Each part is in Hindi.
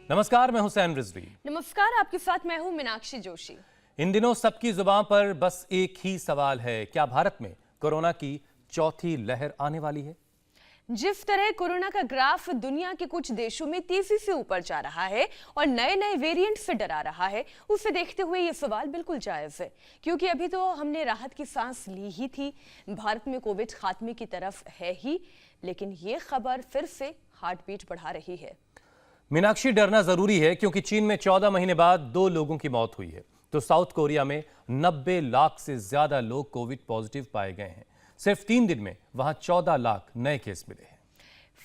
नमस्कार, मैं हुसैन रिजवी। नमस्कार, आपके साथ मैं हूं मीनाक्षी जोशी। इन दिनों सबकी जुबान पर बस एक ही सवाल है, क्या भारत में कोरोना की चौथी लहर आने वाली है? जिस तरह कोरोना का ग्राफ दुनिया के कुछ देशों में तेजी से ऊपर जा रहा है और नए नए वेरिएंट से डरा रहा है, उसे देखते हुए ये सवाल बिल्कुल जायज है, क्योंकि अभी तो हमने राहत की सांस ली ही थी। भारत में कोविड खात्मे की तरफ है ही, लेकिन ये खबर फिर से हार्ट बीट बढ़ा रही है। मीनाक्षी, डरना जरूरी है क्योंकि चीन में 14 महीने बाद 2 लोगों की मौत हुई है, तो साउथ कोरिया में 90 लाख से ज्यादा लोग कोविड पॉजिटिव पाए गए हैं। सिर्फ 3 दिन में वहां 14 लाख नए केस मिले हैं।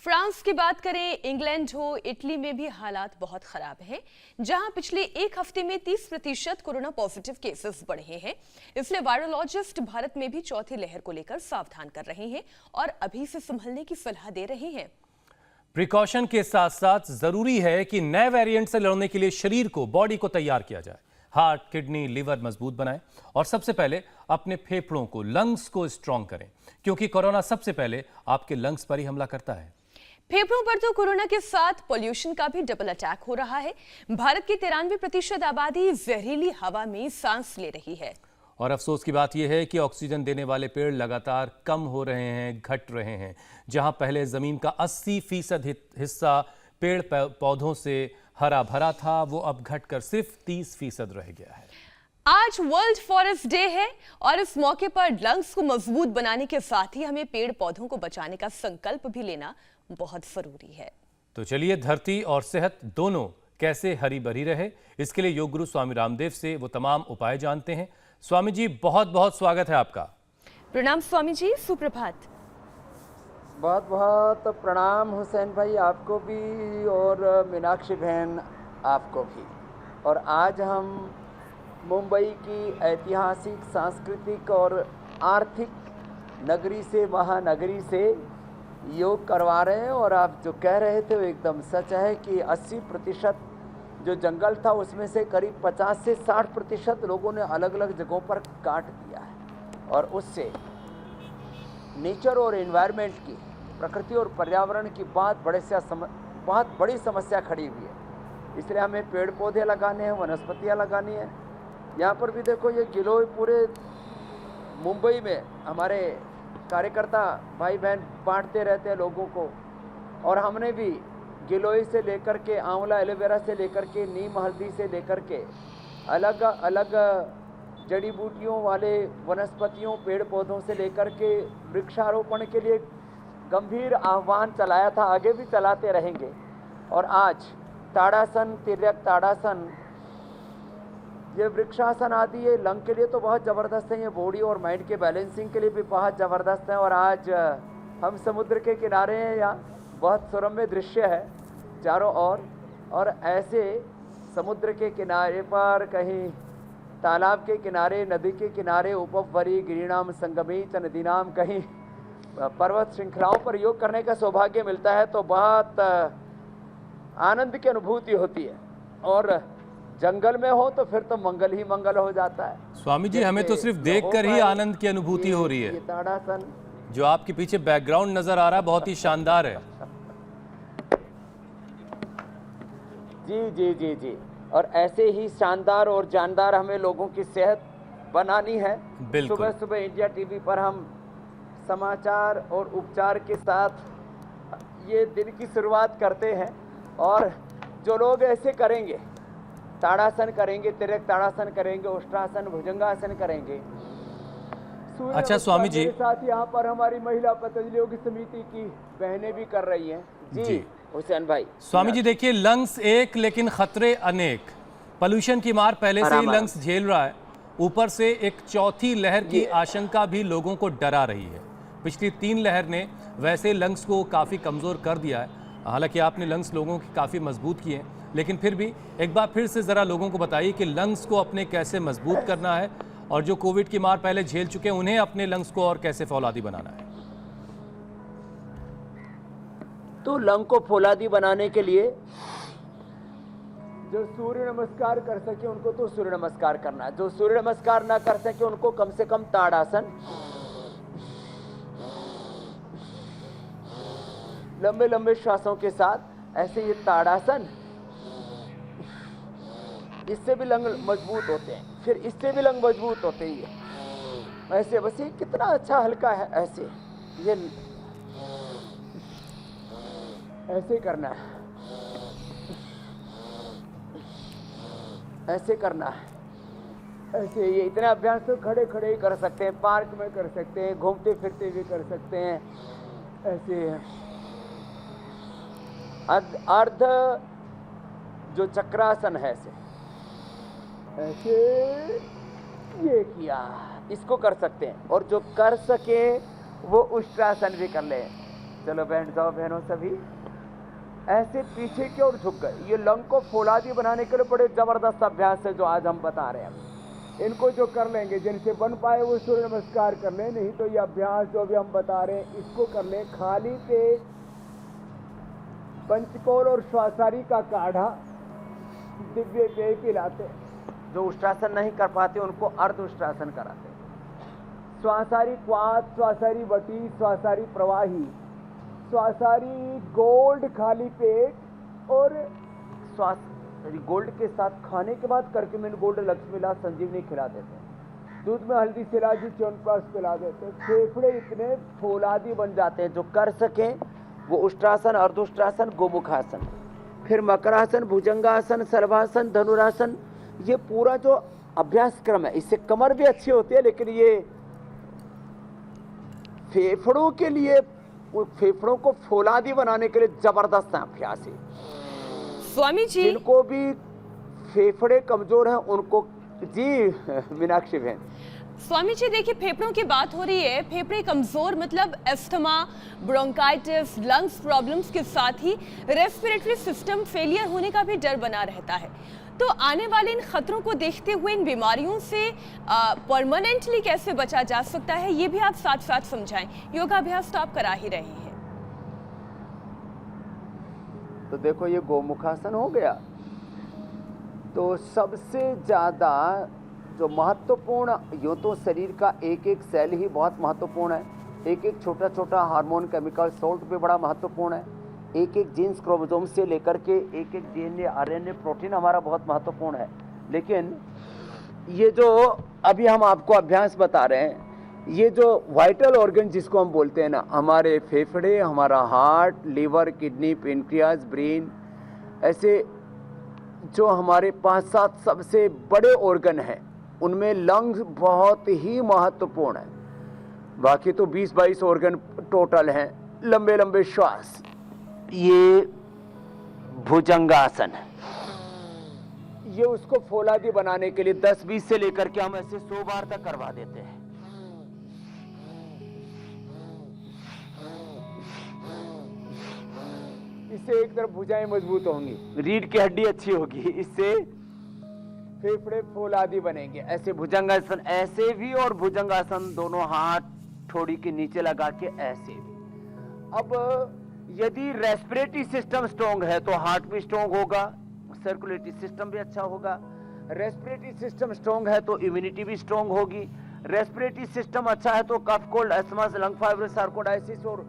फ्रांस की बात करें, इंग्लैंड हो, इटली में भी हालात बहुत खराब हैं, जहां पिछले एक हफ्ते में 30% कोरोना पॉजिटिव केसेस बढ़े हैं। इसलिए वायरोलॉजिस्ट भारत में भी चौथी लहर को लेकर सावधान कर रहे हैं और अभी से संभलने की सलाह दे रहे हैं। प्रिकॉशन के साथ साथ जरूरी है कि नए वेरिएंट से लड़ने के लिए शरीर को, बॉडी को तैयार किया जाए। हार्ट, किडनी, लिवर मजबूत बनाएं और सबसे पहले अपने फेफड़ों को, लंग्स को स्ट्रांग करें, क्योंकि कोरोना सबसे पहले आपके लंग्स पर ही हमला करता है। फेफड़ों पर तो कोरोना के साथ पॉल्यूशन का भी डबल अटैक हो रहा है। भारत की 93% आबादी जहरीली हवा में सांस ले रही है। और अफसोस की बात यह है कि ऑक्सीजन देने वाले पेड़ लगातार कम हो रहे हैं, घट रहे हैं। जहां पहले जमीन का 80% हिस्सा पेड़ पौधों से हरा भरा था, वो अब घटकर सिर्फ 30% रह गया है। आज वर्ल्ड फॉरेस्ट डे है और इस मौके पर लंग्स को मजबूत बनाने के साथ ही हमें पेड़ पौधों को बचाने का संकल्प भी लेना बहुत जरूरी है। तो चलिए, धरती और सेहत दोनों कैसे हरी भरी रहे, इसके लिए योग गुरु स्वामी रामदेव से वो तमाम उपाय जानते हैं। स्वामी जी, बहुत बहुत स्वागत है आपका। प्रणाम स्वामी जी, सुप्रभात। बहुत बहुत प्रणाम हुसैन भाई, आपको भी और मीनाक्षी बहन आपको भी। और आज हम मुंबई की ऐतिहासिक, सांस्कृतिक और आर्थिक नगरी से, महानगरी से योग करवा रहे हैं। और आप जो कह रहे थे वो एकदम सच है कि 80% जो जंगल था उसमें से करीब 50 से 60% लोगों ने अलग अलग जगहों पर काट दिया है। और उससे नेचर और एनवायरनमेंट की, प्रकृति और पर्यावरण की बहुत बड़ी समस्या खड़ी हुई है। इसलिए हमें पेड़ पौधे लगाने हैं, वनस्पतियाँ लगानी हैं। यहाँ पर भी देखो, ये गिलोय पूरे मुंबई में हमारे कार्यकर्ता भाई बहन बांटते रहते हैं लोगों को। और हमने भी गिलोय से लेकर के, आंवला एलोवेरा से लेकर के, नीम हल्दी से लेकर के अलग अलग जड़ी बूटियों वाले वनस्पतियों, पेड़ पौधों से लेकर के वृक्षारोपण के लिए गंभीर आह्वान चलाया था, आगे भी चलाते रहेंगे। और आज ताड़ासन, तिर्यक ताड़ासन, ये वृक्षासन आदि, ये लंग के लिए तो बहुत ज़बरदस्त है, ये बॉडी और माइंड के बैलेंसिंग के लिए भी बहुत ज़बरदस्त है। और आज हम समुद्र के किनारे हैं, यहाँ बहुत सुरम्य दृश्य है चारों ओर। और ऐसे समुद्र के किनारे पर, कहीं तालाब के किनारे, नदी के किनारे, उपवरी गिरिणाम संगमी च नदीनाम, कहीं पर्वत श्रृंखलाओं पर योग करने का सौभाग्य मिलता है तो बहुत आनंद की अनुभूति होती है। और जंगल में हो तो फिर तो मंगल ही मंगल हो जाता है। स्वामी जी, हमें तो सिर्फ देखकर ही आनंद की अनुभूति हो रही है। ताड़ासन जो आपके पीछे बैकग्राउंड नजर आ रहा है बहुत ही शानदार है। जी जी जी जी। और ऐसे ही शानदार और जानदार हमें लोगों की सेहत बनानी है। सुबह सुबह इंडिया टीवी पर हम समाचार और उपचार के साथ ये दिन की शुरुआत करते हैं। और जो लोग ऐसे करेंगे, ताड़ासन करेंगे, तिर्यक ताड़ासन करेंगे, उष्ट्रासन, भुजंगासन करेंगे। अच्छा स्वामी जी, साथ यहाँ पर हमारी महिला पतंजलि योग समिति की बहनें भी कर रही हैं। जी हुसैन भाई। स्वामी जी देखिए, लंग्स एक लेकिन खतरे अनेक। पोल्यूशन की मार पहले से ही लंग्स झेल रहा है, ऊपर से एक चौथी लहर की आशंका भी लोगों को डरा रही है। पिछली 3 लहर ने वैसे लंग्स को काफ़ी कमज़ोर कर दिया है। हालांकि आपने लंग्स लोगों की काफ़ी मजबूत किए हैं, लेकिन फिर भी एक बार फिर से ज़रा लोगों को बताइए कि लंग्स को अपने कैसे मजबूत करना है, और जो कोविड की मार पहले झेल चुके हैं उन्हें अपने लंग्स को और कैसे फौलादी बनाना है। तो लंग को फौलादी बनाने के लिए जो सूर्य नमस्कार कर सके उनको तो सूर्य नमस्कार करना है, जो सूर्य नमस्कार ना कर सके उनको कम से कम ताड़ासन, लंबे लंबे श्वासों के साथ ऐसे ये ताड़ासन इससे भी लंग मजबूत होते हैं, फिर इससे भी लंग मजबूत होते ही है। ऐसे बस ये कितना अच्छा हल्का है, ऐसे ये ऐसे करना है, ऐसे करना है, ऐसे। ये इतने अभ्यास तो खड़े खड़े ही कर सकते हैं, पार्क में कर सकते हैं, घूमते फिरते भी कर सकते हैं, ऐसे। अर्ध जो चक्रासन है, ऐसे ये किया, इसको कर सकते हैं। और जो कर सके वो उष्ट्रासन भी कर ले। चलो बैठ जाओ बहनों सभी, ऐसे पीछे की ओर झुक गए। ये लंग को फौलादी बनाने के लिए बड़े जबरदस्त अभ्यास है जो आज हम बता रहे हैं। इनको जो कर लेंगे, जिनसे बन पाए वो सूर्य नमस्कार कर लें, नहीं तो ये अभ्यास जो अभी हम बता रहे हैं इसको कर लें। खाली पेट पंचकोल और श्वासारी का काढ़ा दिव्य पेय पिलाते। जो उष्ट्रासन नहीं कर पाते उनको अर्ध उष्ट्रासन कराते। श्वासारी क्वाथ, श्वासारी वटी, श्वासारी प्रवाही, श्वासारी गोल्ड खाली पेट, और श्वास गोल्ड के साथ खाने के बाद करक्यूमिन गोल्ड, लक्ष्मीला, संजीवनी खिला देते हैं। दूध में हल्दी, सिराजी, च्यवनप्राश पिला देते हैं। फेफड़े इतने फौलादी बन जाते हैं। जो कर सकें वो उष्ट्रासन, अर्धोष्ट्रासन, गोमुखासन, फिर मकरासन, भुजंगासन, सर्वासन, धनुरासन, ये पूरा जो अभ्यास क्रम है, इससे कमर भी अच्छी होती है। लेकिन ये फेफड़ों के लिए, फेफड़ों को फौलादी बनाने के लिए जबरदस्त अभ्यास है। स्वामी जी, जिनको भी फेफड़े कमजोर हैं उनको, जी मीनाक्षी बहन। स्वामी जी देखिए, फेफड़ों की बात हो रही है, फेफड़े कमजोर मतलब एस्थमा, ब्रोंकाइटिस, लंग्स प्रॉब्लम्स के साथ ही रेस्पिरेटरी सिस्टम फेलियर होने का भी डर बना रहता है। तो आने वाले इन खतरों को देखते हुए इन बीमारियों से परमानेंटली कैसे बचा जा सकता है, ये भी आप साथ साथ समझाएं। योगाभ्यास तो आप करा ही रहे हैं। तो देखो ये गोमुखासन हो गया। तो सबसे ज़्यादा जो महत्वपूर्ण, यूँ तो शरीर का एक एक सेल ही बहुत महत्वपूर्ण है, एक एक छोटा छोटा हार्मोन, केमिकल, सॉल्ट भी बड़ा महत्वपूर्ण है, एक एक जीन्स क्रोमोसोम से लेकर के एक एक डीएनए, आरएनए, प्रोटीन हमारा बहुत महत्वपूर्ण है। लेकिन ये जो अभी हम आपको अभ्यास बता रहे हैं, ये जो वाइटल ऑर्गन जिसको हम बोलते हैं ना, हमारे फेफड़े, हमारा heart, liver, kidney, pancreas, brain, ऐसे जो हमारे 5-7 सबसे बड़े ऑर्गन हैं, उनमें लंग्स बहुत ही महत्वपूर्ण है। बाकी तो 20-22 ऑर्गन टोटल हैं। लंबे लंबे श्वास, ये भुजंगासन, ये उसको फौलादी बनाने के लिए 10-20 से लेकर के हम ऐसे 100 बार तक करवा देते हैं। इससे एक तरफ भुजाएं मजबूत होंगी, रीढ़ की हड्डी अच्छी होगी, इससे फेफड़े फौलादी बनेंगे। ऐसे भुजंगासन ऐसे भी, और भुजंगासन दोनों हाथ ठोड़ी के नीचे लगा के ऐसे भी। अब यदि रेस्पिरेटरी सिस्टम स्ट्रॉन्ग है तो हार्ट भी स्ट्रॉन्ग होगा, सर्कुलेटरी सिस्टम भी अच्छा होगा। रेस्पिरेटरी सिस्टम स्ट्रॉन्ग है तो इम्यूनिटी भी स्ट्रॉन्ग होगी। रेस्पिरेटरी सिस्टम अच्छा है तो कफ, कोल्ड, अस्थमा, लंग फाइब्रोसिस, सार्कोइडाइसिस और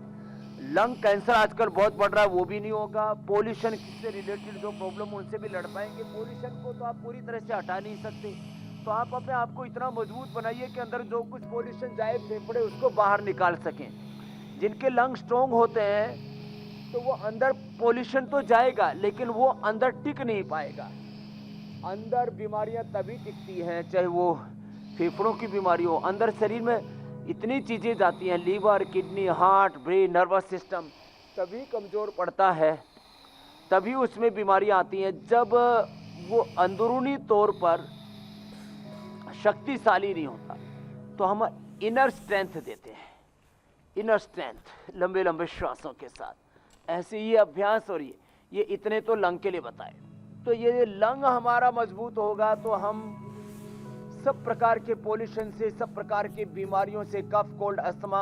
लंग कैंसर आजकल बहुत बढ़ रहा है, वो भी नहीं होगा। पोल्यूशन से रिलेटेड जो प्रॉब्लम, उनसे भी लड़ पाएंगे। पोल्यूशन को तो आप पूरी तरह से हटा नहीं सकते, तो आप अपने आप को इतना मजबूत बनाइए कि अंदर जो कुछ पोल्यूशन जाए, फेफड़े उसको बाहर निकाल सकें। जिनके लंग स्ट्रॉन्ग होते हैं तो वो अंदर पोल्यूशन तो जाएगा लेकिन वो अंदर टिक नहीं पाएगा। अंदर बीमारियां तभी टिकती हैं, चाहे वो फेफड़ों की बीमारी हो। अंदर शरीर में इतनी चीजें जाती हैं, liver, kidney, heart, brain, nervous system, तभी कमजोर पड़ता है, तभी उसमें बीमारियां आती हैं जब वो अंदरूनी तौर पर शक्तिशाली नहीं होता। तो हम इनर स्ट्रेंथ देते हैं, इनर स्ट्रेंथ, लंबे लंबे श्वासों के साथ ऐसे ये अभ्यास। और ये इतने तो लंग के लिए बताए। तो ये लंग हमारा मजबूत होगा तो हम सब प्रकार के पोल्यूशन से, सब प्रकार की बीमारियों से, cough, cold, asthma,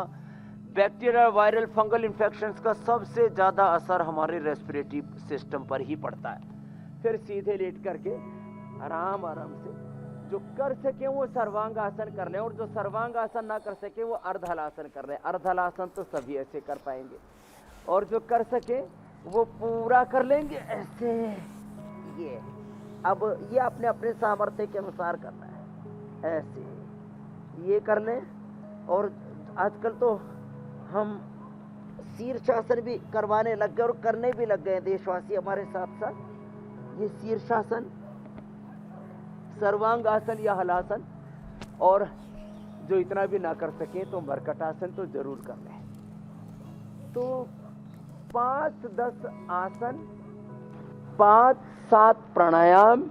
bacterial, viral, fungal infections का सबसे ज़्यादा असर हमारे रेस्पिरेटरी सिस्टम पर ही पड़ता है। फिर सीधे लेट करके आराम आराम से जो कर सके वो सर्वांग आसन कर लें, और जो सर्वांग आसन ना कर सके वो अर्धहलासन कर लें। अर्धहलासन तो सभी ऐसे कर पाएंगे, और जो कर सके वो पूरा कर लेंगे ऐसे। ये अब ये अपने अपने सामर्थ्य के अनुसार करना है, ऐसे ये कर लें। और आजकल तो हम शीर्षासन भी करवाने लग गए और करने भी लग गए देशवासी हमारे साथ साथ। ये शीर्षासन, सर्वांग आसन या हलासन, और जो इतना भी ना कर सके तो मरकटासन तो जरूर कर लें। तो 5-10 आसन, 5-7 प्राणायाम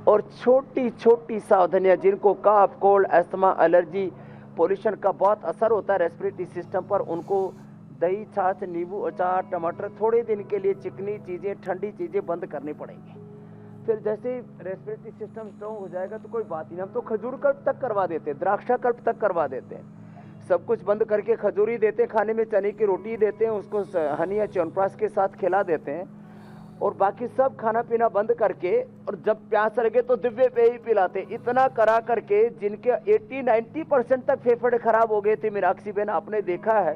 और छोटी छोटी सावधानियां, जिनको कफ, कोल्ड, अस्थमा, एलर्जी, पोल्यूशन का बहुत असर होता है रेस्पिरेटरी सिस्टम पर, उनको दही, छाछ, नींबू, अचार, टमाटर, थोड़े दिन के लिए चिकनी चीज़ें, ठंडी चीज़ें बंद करनी पड़ेंगी। फिर जैसे रेस्पिरेटरी सिस्टम स्ट्रॉन्ग हो जाएगा तो कोई बात नहीं, हम तो खजूर कल्प तक करवा देते हैं, द्राक्षा कल्प तक करवा देते हैं। सब कुछ बंद करके खजूरी देते हैं, खाने में चने की रोटी देते हैं, उसको हनी या च्यवनप्राश के साथ खिला देते हैं, और बाकी सब खाना पीना बंद करके, और जब प्यास लगे तो दिव्य पेय ही पिलाते। इतना करा करके जिनके 80-90% तक फेफड़े खराब हो गए थे, मीनाक्षी बहन आपने देखा है,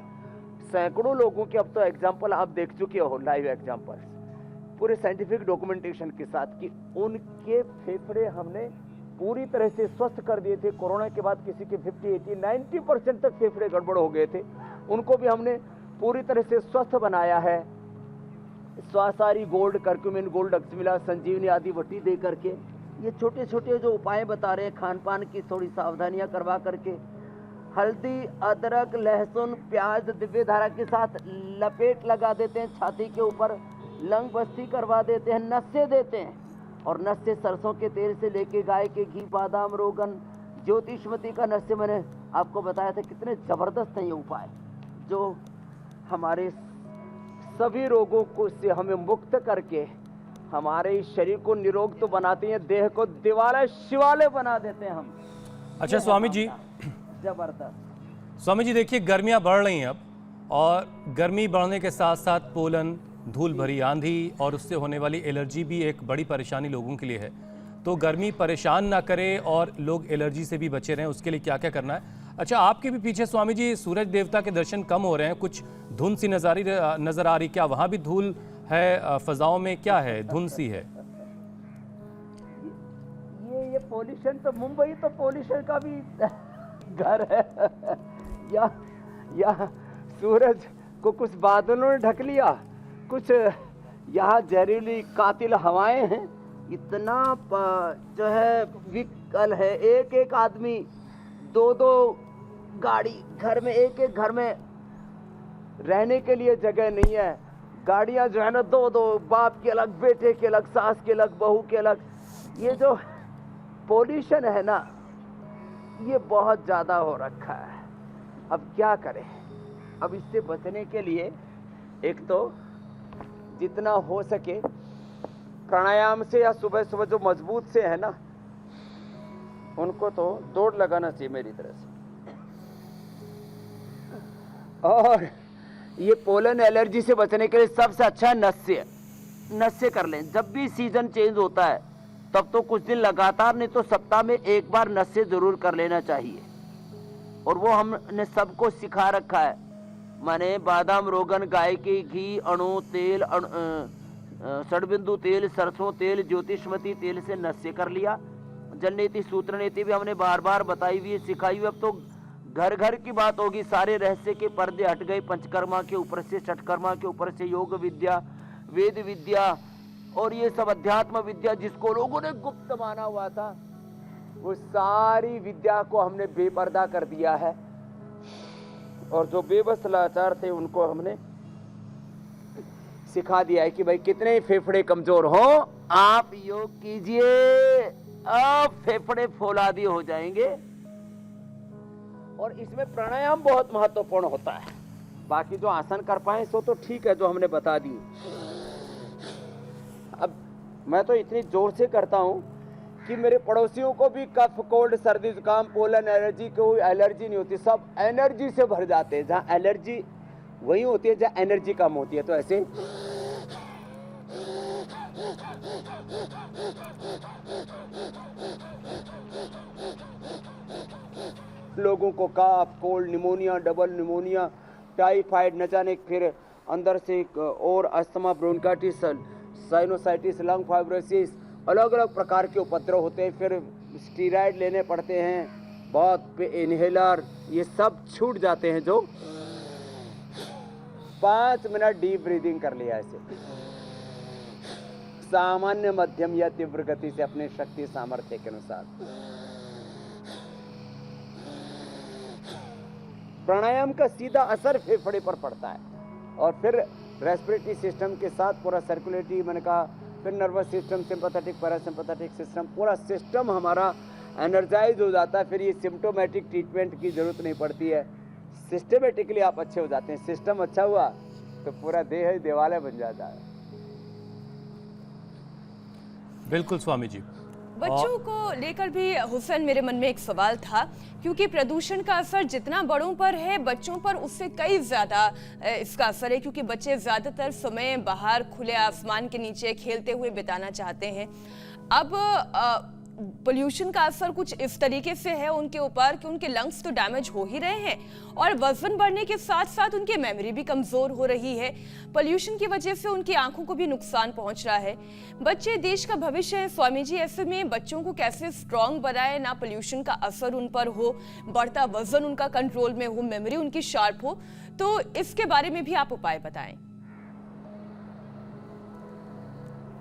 सैकड़ों लोगों के अब तो एग्जाम्पल आप देख चुके हो, लाइव एग्जाम्पल, पूरे साइंटिफिक डॉक्यूमेंटेशन के साथ, कि उनके फेफड़े हमने पूरी तरह से स्वस्थ कर दिए थे। कोरोना के बाद किसी के 50-80-90% तक फेफड़े गड़बड़ हो गए थे, उनको भी हमने पूरी तरह से स्वस्थ बनाया है। स्वासारी गोल्ड, कर्क्यूमिन गोल्ड, अक्समिला, संजीवनी आदि वटी दे करके, ये छोटे छोटे जो उपाय बता रहे हैं, खान पान की थोड़ी सावधानियां करवा करके, हल्दी, अदरक, लहसुन, प्याज दिव्य धारा के साथ लपेट लगा देते हैं छाती के ऊपर, लंग बस्ती करवा देते हैं, नस्से देते हैं, और नस्से सरसों के तेल से लेके गाय के घी, बादाम, रोगन, ज्योतिषमती का नस्से, मैंने आपको बताया था कितने जबरदस्त हैं ये उपाय, जो हमारे सभी रोगों को से हमें मुक्त करके हमारे शरीर को निरोग तो बनाते हैं, देह को दिवाले शिवाले बना देते हैं हम। अच्छा स्वामी जी, जबरदस्त स्वामी जी देखिए, गर्मियां बढ़ रही हैं अब, और गर्मी बढ़ने के साथ साथ पोलन, धूल भरी आंधी और उससे होने वाली एलर्जी भी एक बड़ी परेशानी लोगों के लिए है। तो गर्मी परेशान ना करे और लोग एलर्जी से भी बचे रहें, उसके लिए क्या क्या करना है? अच्छा, आपके भी पीछे स्वामी जी सूरज देवता के दर्शन कम हो रहे हैं, कुछ धुंध सी नजर आ रही, क्या वहाँ भी धूल है फजाओं में, क्या है, धुंध सी है? ये पोल्यूशन तो, मुंबई तो पोल्यूशन का भी घर है। या सूरज को कुछ बादलों ने ढक लिया, कुछ यहाँ जहरीली कातिल हवाएं हैं, इतना जो है विकल है। एक एक आदमी, 2-2 गाड़ी घर में, एक एक घर में रहने के लिए जगह नहीं है। गाड़ियां जो है ना, 2-2, बाप के अलग, बेटे के अलग, सास के अलग, बहू के अलग। ये जो पोल्यूशन है ना, ये बहुत ज़्यादा हो रखा है। अब क्या करें? अब इससे बचने के लिए एक तो जितना हो सके प्राणायाम से, या सुबह सुबह जो मजबूत से है ना, उनको तो दौड़ लगाना चाहिए मेरी तरह से। और ये पोलन एलर्जी से बचने के लिए सबसे अच्छा नस्से कर लें। जब भी सीजन चेंज होता है तब तो कुछ दिन लगातार, नहीं तो सप्ताह में एक बार नस्से जरूर कर लेना चाहिए। और वो हमने सबको सिखा रखा है, माने बादाम, रोगन, गाय के घी, अणु तेल, षडबिंदु तेल, सरसों तेल, ज्योतिषमती तेल से नस्से कर लिया। जल नीति, सूत्र नीति भी हमने बार बार बताई हुई, सिखाई हुई। अब तो घर घर की बात होगी, सारे रहस्य के पर्दे हट गए। पंचकर्मा के ऊपर से, षटकर्मा के ऊपर से, योग विद्या, वेद विद्या और ये सब अध्यात्म विद्या जिसको लोगों ने गुप्त माना हुआ था, वो सारी विद्या को हमने बेपर्दा कर दिया है। और जो बेबस लाचार थे उनको हमने सिखा दिया है कि भाई कितने फेफड़े कमजोर हो, आप योग कीजिए, अब फेफड़े फौलादी हो जाएंगे। और इसमें प्राणायाम बहुत महत्वपूर्ण होता है। बाकी जो आसन कर पाए सो तो ठीक है, जो हमने बता दी। अब मैं तो इतनी जोर से करता हूं कि मेरे पड़ोसियों को भी कफ, कोल्ड, सर्दी, जुकाम, पोलन एलर्जी, कोई एलर्जी नहीं होती, सब एनर्जी से भर जाते हैं। जहाँ एलर्जी वही होती है जहाँ एनर्जी कम होती है। तो ऐसे लोगों को cough, cold, pneumonia, double pneumonia, typhoid, न जाने फिर अंदर से और asthma, bronchitis, sinusitis, lung fibrosis अलग अलग प्रकार के उपद्रव होते हैं, फिर स्टीरॉयड लेने पड़ते हैं, बहुत इनहेलर, ये सब छूट जाते हैं। जो 5 मिनट डीप ब्रीदिंग कर लिया ऐसे, सामान्य मध्यम या तीव्र गति से अपने शक्ति सामर्थ्य के अनुसार। प्राणायाम का सीधा असर फेफड़े पर पड़ता है और फिर रेस्पिरेटरी सिस्टम के साथ पूरा सर्कुलेटरी, मैंने कहा, फिर nervous system, sympathetic parasympathetic system, पूरा सिस्टम हमारा एनर्जाइज हो जाता है। फिर ये सिम्प्टोमेटिक ट्रीटमेंट की जरूरत नहीं पड़ती है, सिस्टमेटिकली आप अच्छे हो जाते हैं। सिस्टम अच्छा हुआ तो पूरा देह ही देवालय बन जाता है। बिल्कुल स्वामी जी। बच्चों को लेकर भी हुसैन मेरे मन में एक सवाल था, क्योंकि प्रदूषण का असर जितना बड़ों पर है, बच्चों पर उससे कई ज्यादा इसका असर है, क्योंकि बच्चे ज्यादातर समय बाहर खुले आसमान के नीचे खेलते हुए बिताना चाहते हैं। अब पोल्यूशन का असर कुछ इस तरीके से है उनके ऊपर कि उनके लंग्स तो डैमेज हो ही रहे हैं और वजन बढ़ने के साथ साथ उनकी मेमोरी भी कमजोर हो रही है। पोल्यूशन की वजह से उनकी आंखों को भी नुकसान पहुंच रहा है। बच्चे देश का भविष्य है स्वामी जी, ऐसे में बच्चों को कैसे स्ट्रांग बनाए, ना पोल्यूशन का असर उन पर हो, बढ़ता वजन उनका कंट्रोल में हो, मेमोरी उनकी शार्प हो, तो इसके बारे में भी आप उपाय बताएं।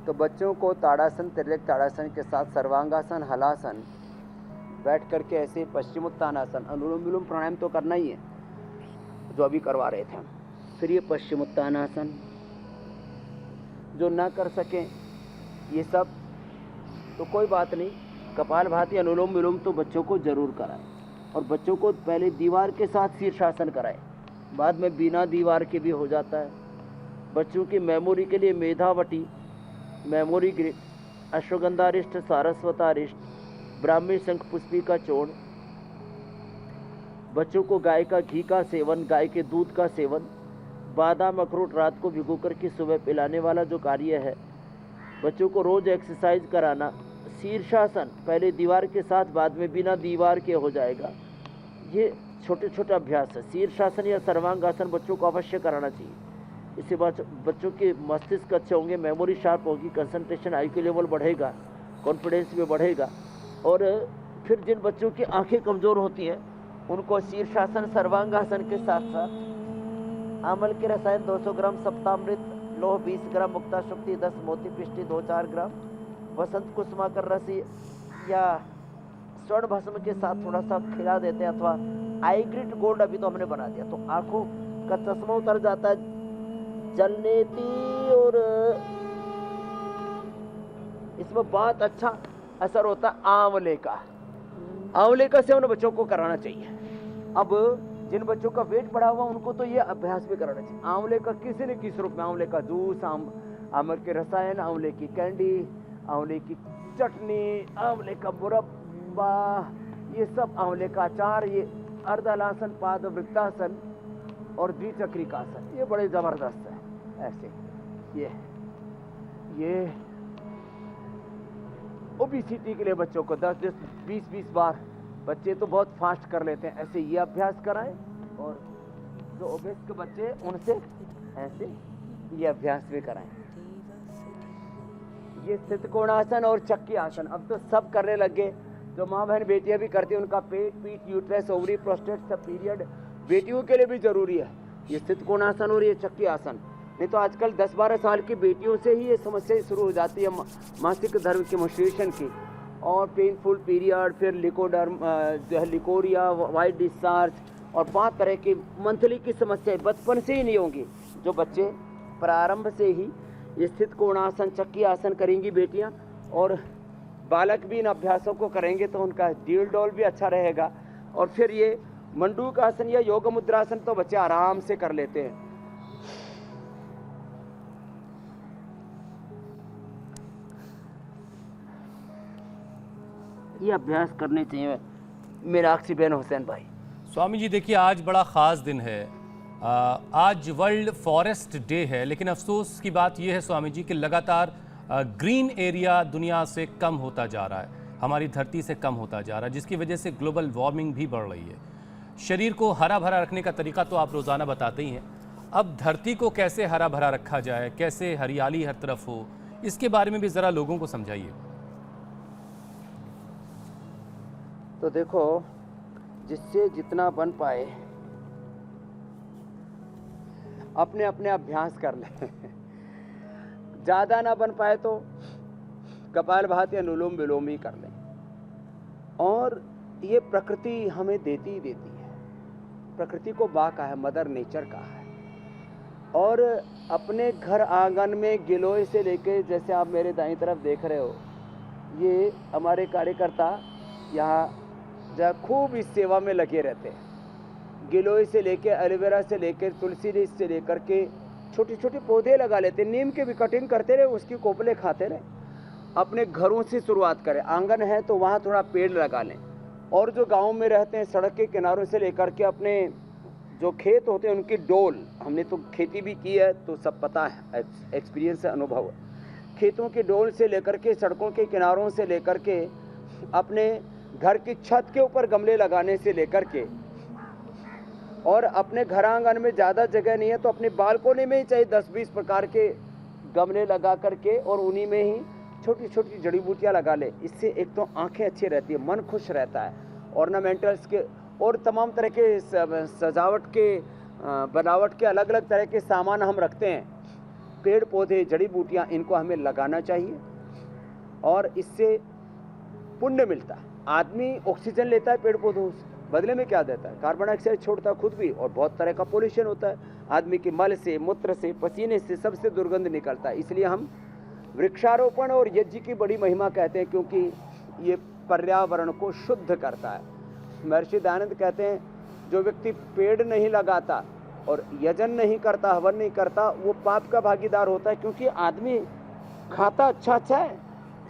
तो बच्चों को ताड़ासन, तिर्यक ताड़ासन के साथ सर्वांगासन, हलासन, बैठ करके ऐसे पश्चिमोत्तानासन, अनुलोम विलोम प्राणायाम तो करना ही है जो अभी करवा रहे थे हम। फिर ये पश्चिमोत्तानासन, जो ना कर सकें ये सब तो कोई बात नहीं, कपालभाति, अनुलोम विलोम तो बच्चों को जरूर कराएं। और बच्चों को पहले दीवार के साथ शीर्षासन कराएं, बाद में बिना दीवार के भी हो जाता है। बच्चों की मेमोरी के लिए मेधावटी, मेमोरी ग्रिड, अश्वगंधारिष्ट, सारस्वतारिष्ट, ब्राह्मी शंख पुष्पी का चूर्ण। बच्चों को गाय का घी का सेवन, गाय के दूध का सेवन, बादाम अखरोट रात को भिगो कर के सुबह पिलाने वाला जो कार्य है। बच्चों को रोज एक्सरसाइज कराना, शीर्षासन पहले दीवार के साथ, बाद में बिना दीवार के हो जाएगा। ये छोटे छोटे अभ्यास है। शीर्षासन या सर्वांगासन बच्चों को अवश्य कराना चाहिए। इससे बच्चों के मस्तिष्क अच्छे होंगे, मेमोरी शार्प होगी, कंसंट्रेशन, IQ लेवल बढ़ेगा, कॉन्फिडेंस भी बढ़ेगा। और फिर जिन बच्चों की आंखें कमज़ोर होती हैं उनको शीर्षासन, सर्वांगासन के साथ साथ आमल के रसायन 200 ग्राम, सप्तामृत, लोह 20 ग्राम, मुक्ता शक्ति 10, मोती पिष्टी 2-4 ग्राम, वसंत कुसुमाकर रस या स्वर्ण भस्म के साथ थोड़ा सा खिला देते हैं, अथवा आईग्रिट गोल्ड अभी तो हमने बना दिया, तो आंखों का चश्मा उतर जाता है, जलनेती। और इसमें बहुत अच्छा असर होता है आंवले का। आंवले का सेवन बच्चों को कराना चाहिए। अब जिन बच्चों का वेट बढ़ा हुआ उनको तो ये अभ्यास भी कराना चाहिए। आंवले का किसी न किसी रूप में, आंवले का जूस, आमल के रसायन, आंवले की कैंडी, आंवले की चटनी, आंवले का मुरब्बा, ये सब, आंवले का अचार, ये अर्धलासन, पाद वृत्तासन और द्विचक्री का आसन, ये बड़े जबरदस्त है। ऐसे ये ओबेसिटी के लिए बच्चों को 10-10, 20-20 बार, बच्चे तो बहुत फास्ट कर लेते हैं, ऐसे ये अभ्यास कराएं। और जो ओबेस के बच्चे उनसे ऐसे ये अभ्यास भी कराएं। ये स्थित कोणासन और चक्की आसन अब तो सब करने लग गए। जो माँ बहन बेटियां भी करती हैं, उनका पेट, पीठ, यूट्रस, ओवरी, प्रोस्टेट सब पीरियड बेटियों के लिए भी जरूरी है, ये स्थित कोणासन और ये चक्की आसन। नहीं तो आजकल 10-12 साल की बेटियों से ही ये समस्या शुरू हो जाती है, मासिक धर्म की मेंस्ट्रुएशन की, और पेनफुल पीरियड, फिर लिकोडर्म जो है लिकोरिया, वाइट डिस्चार्ज, और 5 तरह की मंथली की समस्याएं बचपन से ही नहीं होंगी। जो बच्चे प्रारंभ से ही ये स्थित कोणासन, चक्की आसन करेंगी बेटियां, और बालक भी इन अभ्यासों को करेंगे तो उनका डील डोल भी अच्छा रहेगा। और फिर ये मंडूक आसन या योग मुद्रासन तो बच्चे आराम से कर लेते हैं। ये अभ्यास करने चाहिए मीनाक्षी बहन, हुसैन भाई। स्वामी जी देखिए, आज बड़ा ख़ास दिन है, आज वर्ल्ड फॉरेस्ट डे है, लेकिन अफसोस की बात यह है स्वामी जी कि लगातार ग्रीन एरिया दुनिया से कम होता जा रहा है, हमारी धरती से कम होता जा रहा है, जिसकी वजह से ग्लोबल वार्मिंग भी बढ़ रही है। शरीर को हरा भरा रखने का तरीका तो आप रोज़ाना बताते ही हैं, अब धरती को कैसे हरा भरा रखा जाए, कैसे हरियाली हर तरफ हो, इसके बारे में भी ज़रा लोगों को समझाइए। तो देखो, जिससे जितना बन पाए अपने अपने अभ्यास कर लें। ज़्यादा ना बन पाए तो कपालभाति अनुलोम विलोम ही कर लें। और ये प्रकृति हमें देती ही देती है। प्रकृति को बा का है, मदर नेचर का है। और अपने घर आंगन में गिलोय से लेके, जैसे आप मेरे दाईं तरफ देख रहे हो, ये हमारे कार्यकर्ता यहाँ जहाँ खूब इस सेवा में लगे रहते हैं। गिलोय से लेके, एलोवेरा से लेकर, तुलसी लीस से लेकर के छोटे छोटे पौधे लगा लेते। नीम के भी कटिंग करते रहे, उसकी कोपले खाते रहे। अपने घरों से शुरुआत करें। आंगन है तो वहाँ थोड़ा पेड़ लगा लें। और जो गांव में रहते हैं, सड़क के किनारों से लेकर के अपने जो खेत होते हैं उनकी डोल, हमने तो खेती भी की है तो सब पता है, एक्सपीरियंस है, अनुभव है। खेतों की डोल से लेकर के, सड़कों के किनारों से लेकर के, अपने घर की छत के ऊपर गमले लगाने से लेकर के, और अपने घर आंगन में ज़्यादा जगह नहीं है तो अपने बालकोनी में ही चाहे 10-20 प्रकार के गमले लगा करके और उन्हीं में ही छोटी छोटी जड़ी बूटियाँ लगा ले। इससे एक तो आंखें अच्छी रहती है, मन खुश रहता है। ऑर्नामेंटल्स के और तमाम तरह के सजावट के, बनावट के अलग अलग तरह के सामान हम रखते हैं। पेड़ पौधे, जड़ी बूटियाँ, इनको हमें लगाना चाहिए और इससे पुण्य मिलता है। आदमी ऑक्सीजन लेता है पेड़ पौधों से, बदले में क्या देता है? कार्बन डाइऑक्साइड छोड़ता है खुद भी, और बहुत तरह का पोल्यूशन होता है। आदमी के मल से, मूत्र से, पसीने से, सबसे दुर्गंध निकलता है। इसलिए हम वृक्षारोपण और यज्ञ की बड़ी महिमा कहते हैं, क्योंकि ये पर्यावरण को शुद्ध करता है। महर्षि दयानंद कहते हैं, जो व्यक्ति पेड़ नहीं लगाता और यजन नहीं करता, हवन नहीं करता, वो पाप का भागीदार होता है। क्योंकि आदमी खाता अच्छा है,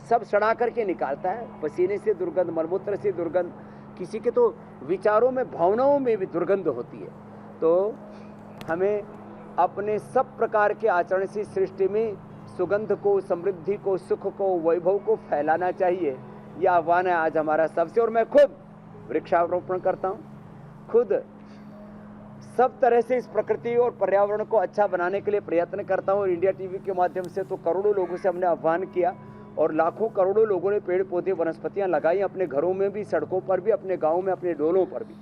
सब सड़ा करके निकालता है। पसीने से दुर्गंध, मलमूत्र से दुर्गंध, किसी के तो विचारों में, भावनाओं में भी दुर्गंध होती है। तो हमें अपने सब प्रकार के आचरण से सृष्टि में सुगंध को, समृद्धि को, सुख को, वैभव को फैलाना चाहिए। यह आह्वान है आज हमारा सबसे। और मैं खुद वृक्षारोपण करता हूँ, खुद सब तरह से इस प्रकृति और पर्यावरण को अच्छा बनाने के लिए प्रयत्न करता हूँ। और इंडिया टीवी के माध्यम से तो करोड़ों लोगों से हमने आह्वान किया और लाखों करोड़ों लोगों ने पेड़ पौधे, वनस्पतियाँ लगाई, अपने घरों में भी, सड़कों पर भी, अपने गाँव में, अपने डोलों पर भी।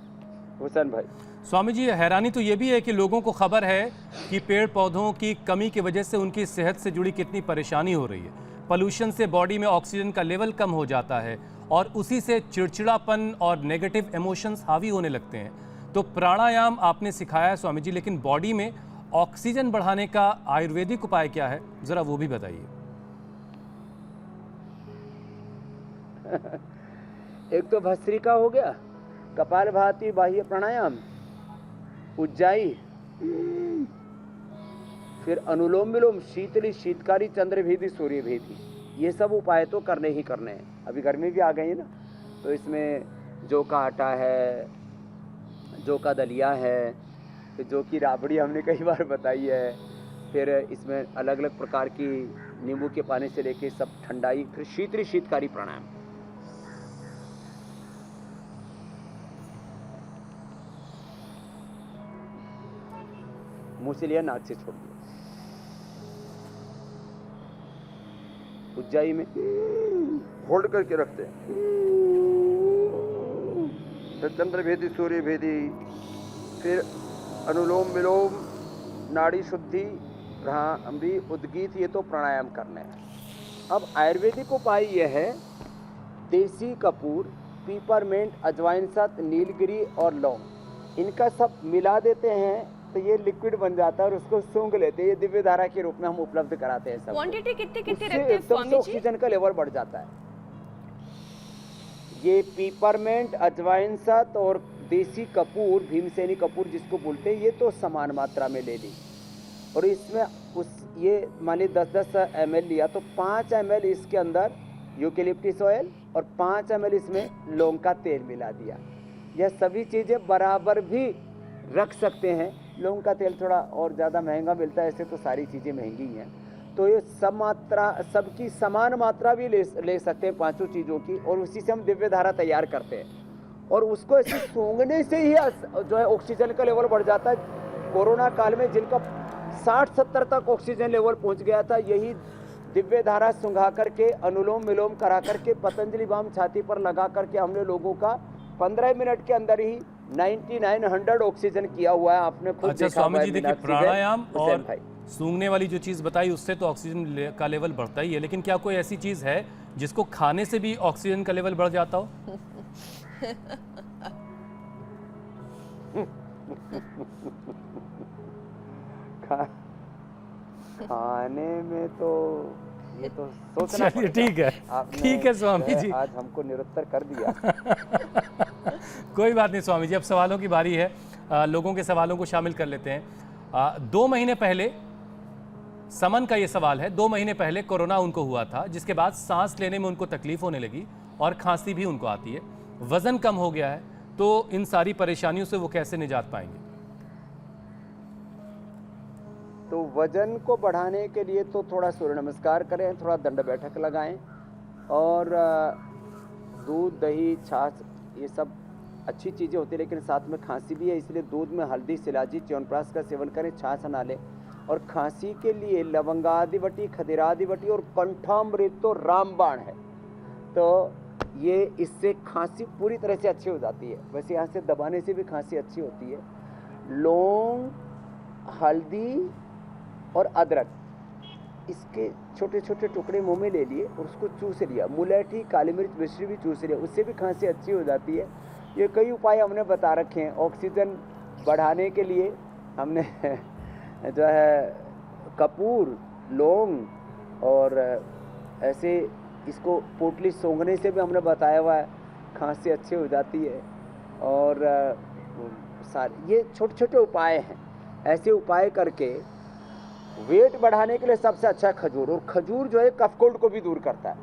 हुसैन भाई, स्वामी जी, हैरानी तो ये भी है कि लोगों को खबर है कि पेड़ पौधों की कमी की वजह से उनकी सेहत से जुड़ी कितनी परेशानी हो रही है। पोल्यूशन से बॉडी में ऑक्सीजन का लेवल कम हो जाता है और उसी से चिड़चिड़ापन और नेगेटिव इमोशंस हावी होने लगते हैं। तो प्राणायाम आपने सिखाया है स्वामी जी, लेकिन बॉडी में ऑक्सीजन बढ़ाने का आयुर्वेदिक उपाय क्या है, जरा वो भी बताइए। एक तो भस्त्रिका हो गया, कपालभाति, बाह्य प्राणायाम, उज्जाई, फिर अनुलोम विलोम, शीतली, शीतकारी, चंद्रभेदी, सूर्यभेदी। ये सब उपाय तो करने ही करने हैं। अभी गर्मी भी आ गई है ना, तो इसमें जौ का आटा है, जौ का दलिया है, फिर जौ की राबड़ी हमने कई बार बताई है, फिर इसमें अलग अलग प्रकार की नींबू के पानी से लेके सब ठंडाई, फिर शीतली, शीतकारी प्राणायाम। मुंह से लिया, नाक से छोड़ दिया। उज्जाई में होल्ड करके रखते हैं, फिर चंद्रभेदी, सूर्यभेदी, फिर अनुलोम विलोम, नाड़ी शुद्धि, भ्रामरी, उद्गीत, ये तो प्राणायाम करने हैं। अब आयुर्वेदिक उपाय यह है, देसी कपूर, पीपरमेंट, अजवाइन सत, नीलगिरी और लौंग, इनका सब मिला देते हैं तो ये लिक्विड बन जाता है और उसको सूंघ लेते हैं। ये दिव्य धारा के रूप में हम उपलब्ध कराते हैं सब। क्वांटिटी कितनी रखते हैं स्वामी जी? ऑक्सीजन का लेवल बढ़ जाता है। ये पीपरमेंट, अजवाइन सत और देसी कपूर, भीमसेनी कपूर जिसको बोलते हैं, ये तो समान मात्रा में ले ली। और इसमें ये मान ली 10-10 ml लिया तो 5 ml इसके अंदर यूकेलिप्टिस ऑयल और 5 ml इसमें लौंग का तेल मिला दिया। यह सभी चीज़ें बराबर भी रख सकते हैं। लौंग का तेल थोड़ा और ज़्यादा महंगा मिलता है, ऐसे तो सारी चीज़ें महंगी हैं। तो ये सब मात्रा, सबकी समान मात्रा भी ले सकते हैं पांचों चीज़ों की, और उसी से हम दिव्य धारा तैयार करते हैं। और उसको ऐसे सूंघने से ही जो है ऑक्सीजन का लेवल बढ़ जाता है। कोरोना काल में जिनका 60-70 तक ऑक्सीजन लेवल पहुंच गया था, यही दिव्य धारा सूंघा करके, अनुलोम विलोम करा करके, पतंजलि बाम छाती पर लगा करके हमने लोगों का 15 मिनट के अंदर ही 9900 ऑक्सीजन किया हुआ है, आपने खुद अच्छा देखा स्वामी हुआ है जी, देखिए मीनाक्षी बहन, प्राणायाम हुसैन और भाई। सूंघने वाली जो चीज़ बताई उससे तो ऑक्सीजन का लेवल बढ़ता ही है, लेकिन क्या कोई ऐसी चीज़ है जिसको खाने से भी ऑक्सीजन का लेवल बढ़ जाता हो? खाने में तो ये तो सोचना चलिए पड़ेगा। ठीक है, आपने ठीक है स्वामी जो है जी। आज हमको निरुत्तर कर दिया। कोई बात नहीं स्वामी जी, अब सवालों की बारी है। लोगों के सवालों को शामिल कर लेते हैं। 2 महीने पहले, समन का ये सवाल है, 2 महीने पहले कोरोना उनको हुआ था, जिसके बाद सांस लेने में उनको तकलीफ होने लगी और खांसी भी उनको आती है, वजन कम हो गया है, तो इन सारी परेशानियों से वो कैसे निजात पाएंगे? तो वजन को बढ़ाने के लिए तो थोड़ा सूर्य नमस्कार करें, थोड़ा दंड बैठक लगाएं और दूध, दही, छाछ ये सब अच्छी चीज़ें होती है, लेकिन साथ में खांसी भी है, इसलिए दूध में हल्दी, शिलाजीत, च्यवनप्राश का सेवन करें, छाछ ना लें। और खांसी के लिए लवंगादिवटी, खदिरादिवटी और कंठामृत तो रामबाण है, तो ये इससे खांसी पूरी तरह से अच्छी हो जाती है। वैसे यहाँ से दबाने से भी खांसी अच्छी होती है। लौंग, हल्दी और अदरक, इसके छोटे छोटे टुकड़े मुंह में ले लिए और उसको चूस लिया। मुलैठी, काली मिर्च, मिश्री भी चूस लिया, उससे भी खांसी अच्छी हो जाती है। ये कई उपाय हमने बता रखे हैं। ऑक्सीजन बढ़ाने के लिए हमने जो है कपूर, लौंग और ऐसे इसको पोटली सूंघने से भी हमने बताया हुआ है, खांसी अच्छी हो जाती है। और सारे ये छोटे छोटे उपाय हैं। ऐसे उपाय करके वेट बढ़ाने के लिए सबसे अच्छा है खजूर, और खजूर जो है कफ कोल्ड को भी दूर करता है,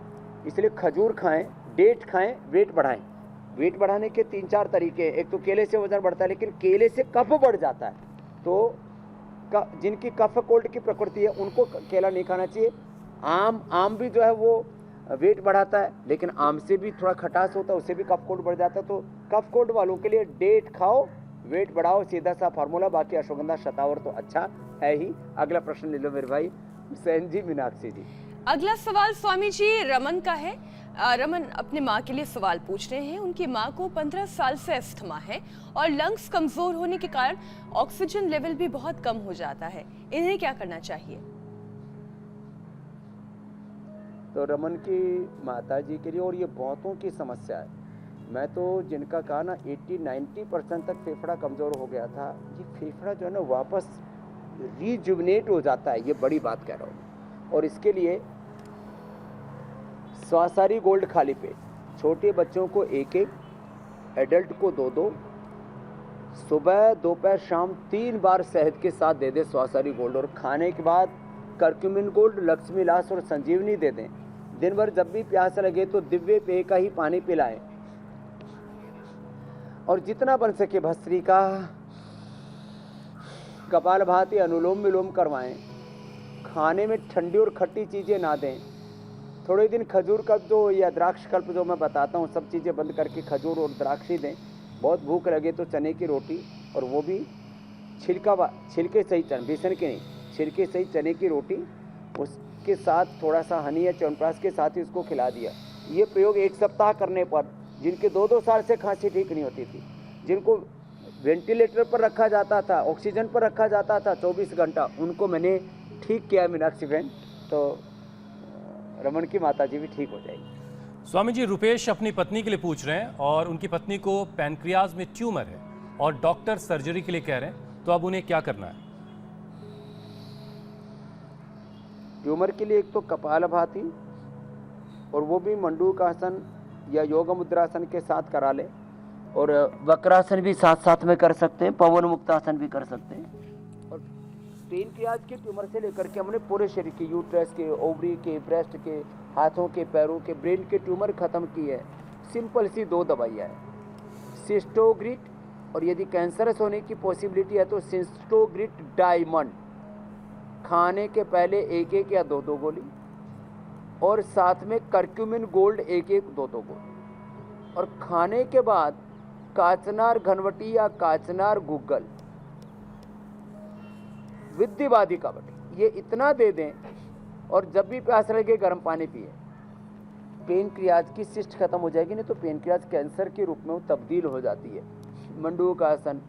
इसलिए खजूर खाएं, डेट खाएं, वेट बढ़ाएं। वेट बढ़ाने के 3-4 तरीके हैं। एक तो केले से वजन बढ़ता है, लेकिन केले से कफ बढ़ जाता है, तो जिनकी कफ कोल्ड की प्रकृति है उनको केला नहीं खाना चाहिए। आम भी जो है वो वेट बढ़ाता है, लेकिन आम से भी थोड़ा खटास होता है, उससे भी कफ कोल्ड बढ़ जाता है। तो कफ कोल्ड वालों के लिए डेट खाओ, वेट बढ़ाओ, सीधा सा फार्मूला। बाकी अश्वगंधा, शतावर तो अच्छा है ही। अगला प्रश्न ले लो मेरे भाई हुसैन जी, मीनाक्षी जी। अगला सवाल स्वामी जी रमन का है। रमन अपने माँ के लिए सवाल पूछ रहे हैं। उनकी माँ को 15 साल से अस्थमा है और लंग्स कमजोर होने के कारण ऑक्सीजन लेवल भी बहुत कम हो जाता है, इन्हें क्या करना चाहिए? तो रमन की माता जी के लिए, और ये बहुतों की समस्या है, मैं तो जिनका कहा ना 80-90% तक फेफड़ा कमज़ोर हो गया था, ये फेफड़ा जो है ना वापस रीजुवनेट हो जाता है, ये बड़ी बात कह रहा हूँ। और इसके लिए स्वासारी गोल्ड खाली पेट, छोटे बच्चों को 1-1, एडल्ट को 2-2, सुबह दोपहर शाम 3 बार शहद के साथ दे दें स्वासारी गोल्ड। और खाने के बाद करक्यूमिन गोल्ड, लक्ष्मी लास और संजीवनी दे दें। दिन भर जब भी प्यास लगे तो दिव्य पेय का ही पानी पिलाएं। और जितना बन सके भस्त्रिका, कपालभाति, अनुलोम विलोम करवाएं। खाने में ठंडी और खट्टी चीज़ें ना दें। थोड़े दिन खजूर का जो या द्राक्ष कल्प जो मैं बताता हूँ, सब चीज़ें बंद करके खजूर और द्राक्ष ही दें। बहुत भूख लगे तो चने की रोटी, और वो भी छिलके सही, बेसन के नहीं, छिलके सही चने की रोटी, उसके साथ थोड़ा सा हनी या च्यवनप्राश के साथ ही उसको खिला दिया। ये प्रयोग 1 सप्ताह करने पर, जिनके 2-2 साल से खांसी ठीक नहीं होती थी, जिनको वेंटिलेटर पर रखा जाता था, ऑक्सीजन पर रखा जाता था 24 घंटा, उनको मैंने ठीक किया मीनाक्षी बहन। तो रमन की माता जी भी ठीक हो जाएगी। स्वामी जी, रुपेश अपनी पत्नी के लिए पूछ रहे हैं और उनकी पत्नी को पैनक्रियाज में ट्यूमर है और डॉक्टर सर्जरी के लिए कह रहे हैं, तो अब उन्हें क्या करना है? ट्यूमर के लिए एक तो कपालभाति, और वो भी मंडूकासन या योग मुद्रासन के साथ करा ले, और वक्रासन भी साथ साथ में कर सकते हैं, पवन मुक्तासन भी कर सकते हैं। और पैनक्रियाज के ट्यूमर से लेकर के हमने पूरे शरीर के, यूट्रस के, ओवरी के, ब्रेस्ट के, हाथों के, पैरों के, ब्रेन के ट्यूमर खत्म की है। सिंपल सी 2 दवाइयाँ हैं, सिस्टोग्रिट, और यदि कैंसरस होने की पॉसिबिलिटी है तो सिस्टोग्रिट डायमंड, खाने के पहले 1-1 या 2-2 गोली, और साथ में करक्यूमिन गोल्ड 1-1, 2-2 गोली, और खाने के बाद काचनार घनवटी या काचनार गुग्गल, विद्यवादी कावटी, ये इतना दे दें। और जब भी प्यास लगे गर्म पानी पिए। पेनक्रियाज की सिस्ट खत्म हो जाएगी, नहीं तो पेनक्रियाज कैंसर के रूप में वो तब्दील हो जाती है। मंडूक आसन,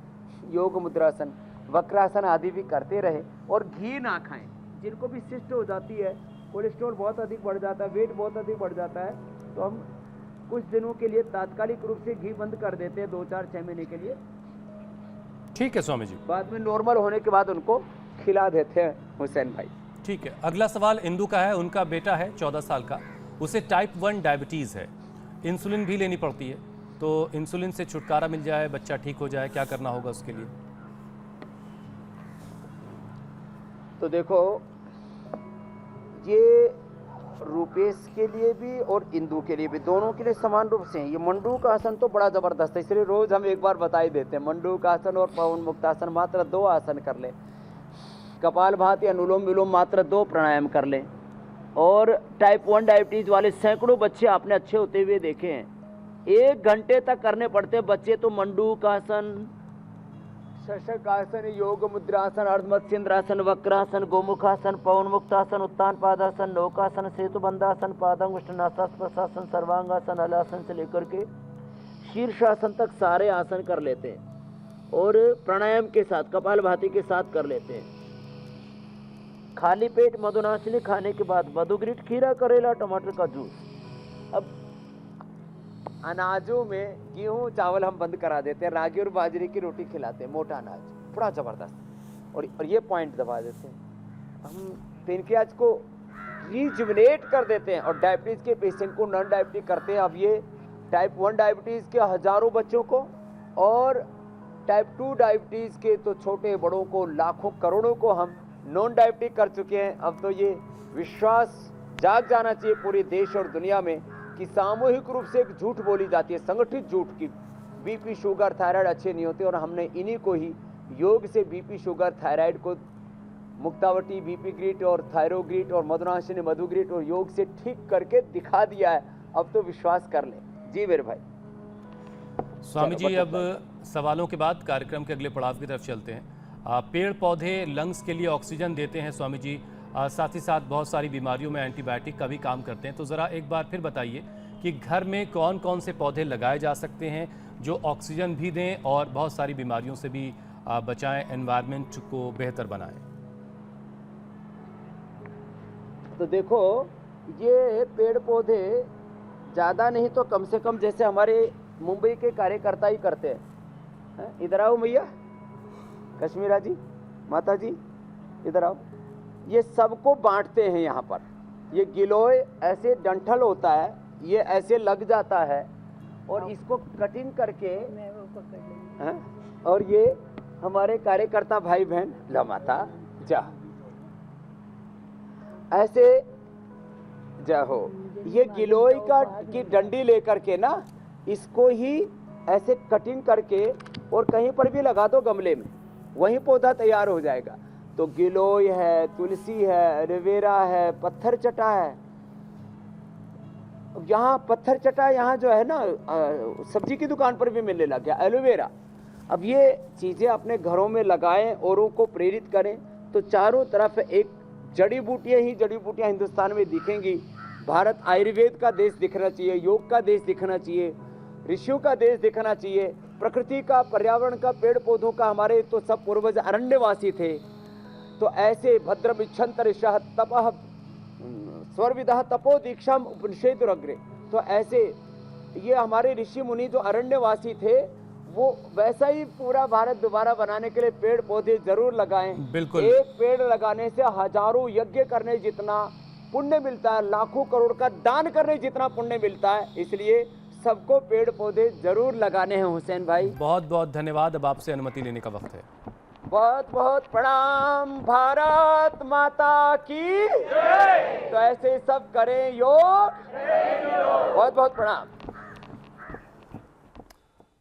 योग मुद्रासन, वक्रासन आदि भी करते रहे और घी ना खाएं। जिनको भी सिस्ट हो जाती है, कोलेस्ट्रॉल बहुत अधिक बढ़ जाता है, वेट बहुत अधिक बढ़ जाता है, तो हम कुछ दिनों के लिए तात्कालिक रूप से घी बंद कर देते हैं, 2, 4, 6 महीने के लिए। ठीक है स्वामी जी। बाद में नॉर्मल होने के बाद उनको खिला देते हैं हुसैन भाई। ठीक है, अगला सवाल इंदु का है। उनका बेटा है 14 साल का, उसे टाइप 1 डायबिटीज़ है, इंसुलिन भी लेनी पड़ती है, तो इंसुलिन से छुटकारा मिल जाए, बच्चा ठीक हो जाए, क्या करना होगा उसके लिए? तो देखो, ये रूपेश के लिए भी और इंदु के लिए भी, दोनों के लिए समान रूप से हैं। ये मंडूक आसन तो बड़ा ज़बरदस्त है, इसलिए रोज़ हम एक बार बता ही देते हैं। मंडूक आसन और पवन मुक्त आसन मात्र 2 आसन कर लें, कपालभाति अनुलोम विलोम मात्र 2 प्राणायाम कर लें। और टाइप 1 डायबिटीज़ वाले सैकड़ों बच्चे आपने अच्छे होते हुए देखे हैं, 1 घंटे तक करने पड़ते बच्चे तो मंडूक आसन, शशकासन, योग मुद्रासन, अर्धमत्स्येंद्रासन, वक्रासन, गोमुखासन, पवन मुक्तासन, उत्तान पादासन, नौकासन, सेतुबंधासन, पादांगुष्ठनासासन, सर्वांगासन, हलासन से लेकर के शीर्षासन तक सारे आसन कर लेते हैं और प्राणायाम के साथ कपालभाति के साथ कर लेते हैं। खाली पेट मधुनाशिनी खाने के बाद मधुग्रीट, खीरा, करेला, टमाटर का जूस। अब अनाजों में गेहूं चावल हम बंद करा देते हैं, रागी और बाजरे की रोटी खिलाते हैं, मोटा अनाज बड़ा ज़बरदस्त, और ये पॉइंट दबा देते हैं। हम पेनक्रियाज को रिजुविनेट कर देते हैं और डायबिटीज़ के पेशेंट को नॉन डायबिटीज करते हैं। अब ये टाइप 1 डायबिटीज़ के हज़ारों बच्चों को और टाइप 2 डायबिटीज़ के तो छोटे बड़ों को, लाखों करोड़ों को हम नॉन डायबिटिक कर चुके हैं। अब तो ये विश्वास जाग जाना चाहिए पूरे देश और दुनिया में कि सामूहिक रूप से एक झूठ बोली जाती है, संगठित झूठ, की बीपी, शुगर, थायराइड अच्छे नहीं होते, और हमने इन्हीं को ही योग से बीपी, शुगर, थायराइड को मुक्तावटी, बीपी ग्रीट और थायरोग्रीट और मधुनाशिनी मधुग्रीट और योग से ठीक करके दिखा दिया है। अब तो विश्वास कर लें। जी मेरे भाई। स्वामी जी, अब सवालों के बाद कार्यक्रम के अगले पड़ाव की तरफ चलते हैं। पेड़ पौधे लंग्स के लिए ऑक्सीजन देते हैं स्वामी जी, साथ ही साथ बहुत सारी बीमारियों में एंटीबायोटिक का भी काम करते हैं, तो ज़रा एक बार फिर बताइए कि घर में कौन कौन से पौधे लगाए जा सकते हैं जो ऑक्सीजन भी दें और बहुत सारी बीमारियों से भी बचाएं, एनवायरनमेंट को बेहतर बनाएं? तो देखो, ये पेड़ पौधे ज़्यादा नहीं तो कम से कम जैसे हमारे मुंबई के कार्यकर्ता ही करते हैं। इधर आओ मैया, कश्मीरा जी, माता जी इधर आओ। ये सबको बांटते हैं यहाँ पर। ये गिलोय ऐसे डंठल होता है, ये ऐसे लग जाता है और इसको कटिंग करके और ये हमारे कार्यकर्ता भाई बहन, ला माता जा, ऐसे जाओ। ये गिलोय की डंडी लेकर के ना, इसको ही ऐसे कटिंग करके और कहीं पर भी लगा दो गमले में, वहीं पौधा तैयार हो जाएगा। तो गिलोय है, तुलसी है, एलोवेरा है, पत्थर चटा है। यहाँ पत्थर चटा यहाँ जो है ना, सब्जी की दुकान पर भी मिलने लग गया एलोवेरा। अब ये चीज़ें अपने घरों में लगाएं, औरों को प्रेरित करें, तो चारों तरफ एक जड़ी बूटियाँ ही जड़ी बूटियाँ हिंदुस्तान में दिखेंगी। भारत आयुर्वेद का देश दिखना चाहिए, योग का देश दिखना चाहिए, ऋषियों का देश दिखना चाहिए, प्रकृति का, पर्यावरण का, पेड़ पौधों का। हमारे तो सब पूर्वज अरण्यवासी थे, तो ऐसे भद्रम इच्छन्त ऋषः तपः स्वर्विदः तपो दीक्षाम उपनिषेदुरग्रे, तो ऐसे ये हमारे ऋषि मुनि जो अरण्यवासी थे, वो वैसा ही पूरा भारत दोबारा बनाने के लिए पेड़ पौधे जरूर लगाएं। बिल्कुल। एक पेड़ लगाने से हजारों यज्ञ करने जितना पुण्य मिलता है, लाखों करोड़ का दान करने जितना पुण्य मिलता है। इसलिए सबको पेड़ पौधे जरूर लगाने हैं हुसैन भाई। बहुत बहुत धन्यवाद। अब आपसे अनुमति लेने का वक्त है। बहुत बहुत प्रणाम। भारत माता की जय। तो ऐसे सब करें योग। बहुत बहुत प्रणाम।